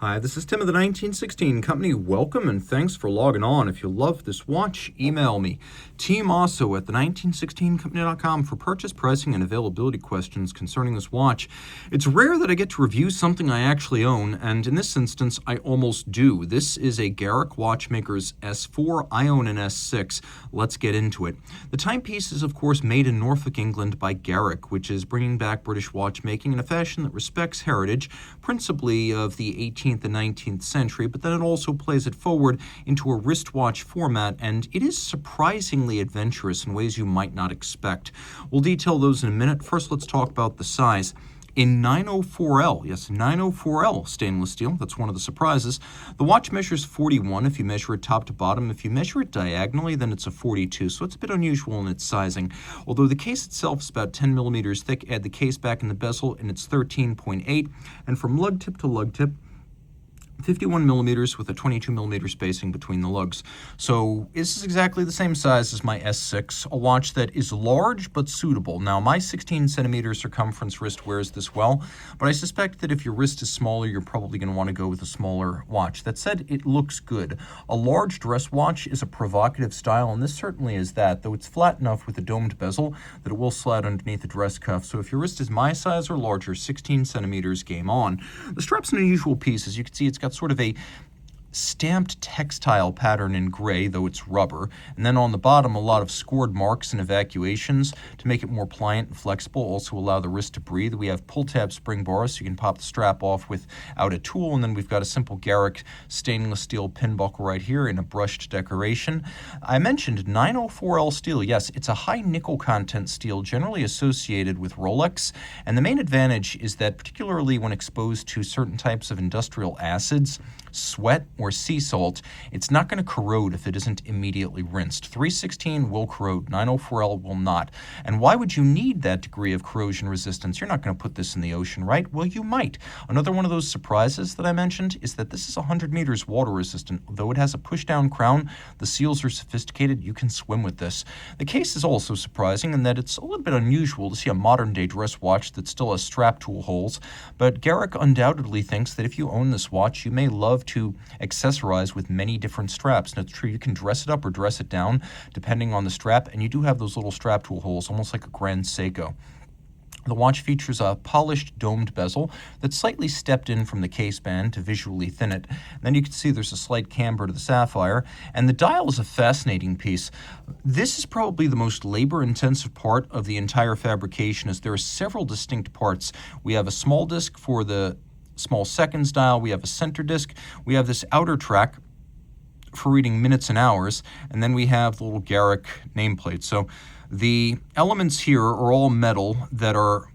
Hi, this is Tim of the 1916 Company. Welcome and thanks for logging on. If you love this watch, email me, Team Mosso at the1916company.com for purchase, pricing, and availability questions concerning this watch. It's rare that I get to review something I actually own, and in this instance, I almost do. This is a Garrick Watchmaker's S4. I own an S6. Let's get into it. The timepiece is, of course, made in Norfolk, England by Garrick, which is bringing back British watchmaking in a fashion that respects heritage, principally of the 18th and 19th century, but then it also plays it forward into a wristwatch format, and it is surprisingly adventurous in ways you might not expect. We'll detail those in a minute. First, let's talk about the size. In 904L, yes, 904L stainless steel, that's one of the surprises. The watch measures 41 if you measure it top to bottom. If you measure it diagonally, then it's a 42, so it's a bit unusual in its sizing. Although the case itself is about 10 millimeters thick, add the case back in the bezel, and it's 13.8. And from lug tip to lug tip, 51 millimeters with a 22 millimeter spacing between the lugs. So this is exactly the same size as my S6, a watch that is large but suitable. Now, my 16 centimeter circumference wrist wears this well, but I suspect that if your wrist is smaller, you're probably going to want to go with a smaller watch. That said, it looks good. A large dress watch is a provocative style, and this certainly is that, though it's flat enough with a domed bezel that it will slide underneath the dress cuff. So if your wrist is my size or larger, 16 centimeters, game on. The strap's an unusual piece. As you can see, it's got sort of a stamped textile pattern in gray, though it's rubber, and then on the bottom a lot of scored marks and evacuations to make it more pliant and flexible, also allow the wrist to breathe. We have pull tab spring bars so you can pop the strap off without a tool, and then we've got a simple Garrick stainless steel pin buckle right here in a brushed decoration. I mentioned 904L steel. Yes, it's a high nickel content steel generally associated with Rolex, and the main advantage is that particularly when exposed to certain types of industrial acids, sweat, or sea salt, it's not going to corrode if it isn't immediately rinsed. 316 will corrode, 904L will not. And why would you need that degree of corrosion resistance? You're not going to put this in the ocean, right? Well, you might. Another one of those surprises that I mentioned is that this is 100 meters water resistant. Though it has a push-down crown, the seals are sophisticated, you can swim with this. The case is also surprising in that it's a little bit unusual to see a modern-day dress watch that still has strap tool holes, but Garrick undoubtedly thinks that if you own this watch, you may love to accessorize with many different straps. And it's true, you can dress it up or dress it down depending on the strap, and you do have those little strap tool holes, almost like a Grand Seiko. The watch features a polished domed bezel that's slightly stepped in from the case band to visually thin it. And then you can see there's a slight camber to the sapphire, and the dial is a fascinating piece. This is probably the most labor-intensive part of the entire fabrication, as there are several distinct parts. We have a small disc for the small seconds dial, we have a center disc, we have this outer track for reading minutes and hours, and then we have the little Garrick nameplate. So the elements here are all metal that are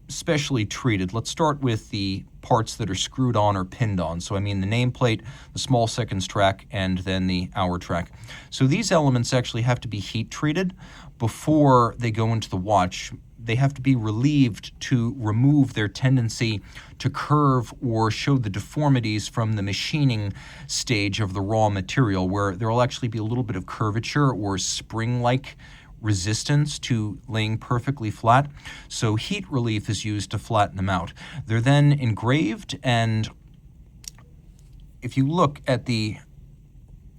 specially treated. Let's start with the parts that are screwed on or pinned on. So I mean the nameplate, the small seconds track, and then the hour track. So these elements actually have to be heat treated before they go into the watch. They have to be relieved to remove their tendency to curve or show the deformities from the machining stage of the raw material, where there will actually be a little bit of curvature or spring-like resistance to laying perfectly flat. So heat relief is used to flatten them out. They're then engraved, and if you look at the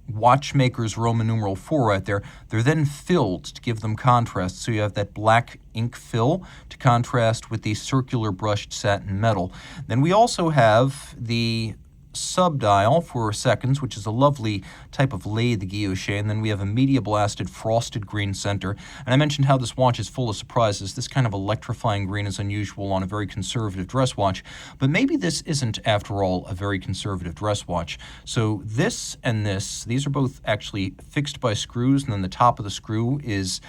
watchmaker's Roman numeral 4 right there, they're then filled to give them contrast. So you have that black ink fill to contrast with the circular brushed satin metal. Then we also have the subdial for seconds, which is a lovely type of lathe guilloche, and then we have a media blasted frosted green center. And I mentioned how this watch is full of surprises. This kind of electrifying green is unusual on a very conservative dress watch, but maybe this isn't, after all, a very conservative dress watch. So this and this, these are both actually fixed by screws, and then the top of the screw is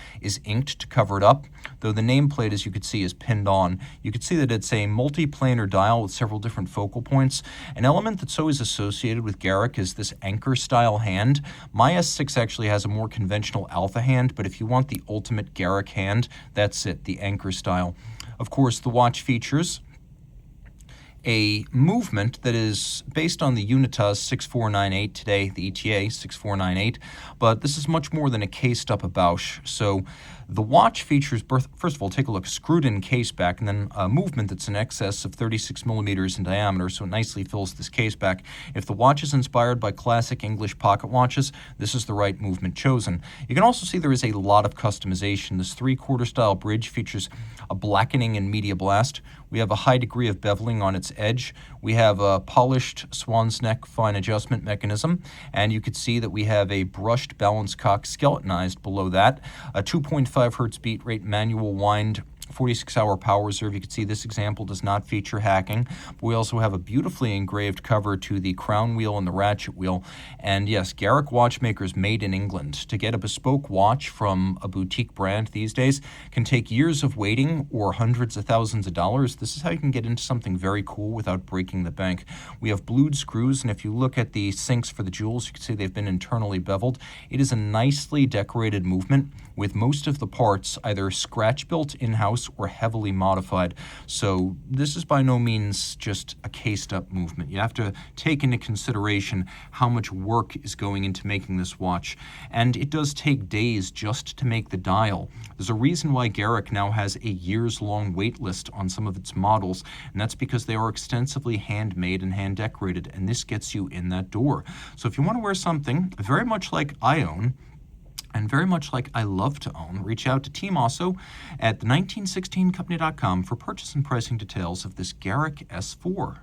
inked to cover it up, though the nameplate, as you could see, is pinned on. You could see that it's a multi-planar dial with several different focal points. An element that's always associated with Garrick is this anchor-style hand. My S6 actually has a more conventional alpha hand, but if you want the ultimate Garrick hand, that's it, the anchor style. Of course, the watch features a movement that is based on the Unitas 6498 today, the ETA 6498, but this is much more than a cased-up Bausch. So the watch features, first of all, take a look, screwed-in case back, and then a movement that's in excess of 36 millimeters in diameter, so it nicely fills this case back. If the watch is inspired by classic English pocket watches, this is the right movement chosen. You can also see there is a lot of customization. This three-quarter style bridge features a blackening and media blast. We have a high degree of beveling on its edge. We have a polished swan's neck fine adjustment mechanism, and you can see that we have a brushed balance cock skeletonized below that, a 2.5 hertz beat rate manual wind 46-hour power reserve. You can see this example does not feature hacking. But we also have a beautifully engraved cover to the crown wheel and the ratchet wheel. And yes, Garrick watchmakers made in England. To get a bespoke watch from a boutique brand these days can take years of waiting or hundreds of thousands of dollars. This is how you can get into something very cool without breaking the bank. We have blued screws, and if you look at the sinks for the jewels, you can see they've been internally beveled. It is a nicely decorated movement with most of the parts either scratch-built in-house or heavily modified. So this is by no means just a cased-up movement. You have to take into consideration how much work is going into making this watch. And it does take days just to make the dial. There's a reason why Garrick now has a years-long wait list on some of its models, and that's because they are extensively handmade and hand-decorated, and this gets you in that door. So if you want to wear something very much like I own, and very much like I love to own, reach out to Team Mosso at the 1916company.com for purchase and pricing details of this Garrick S4.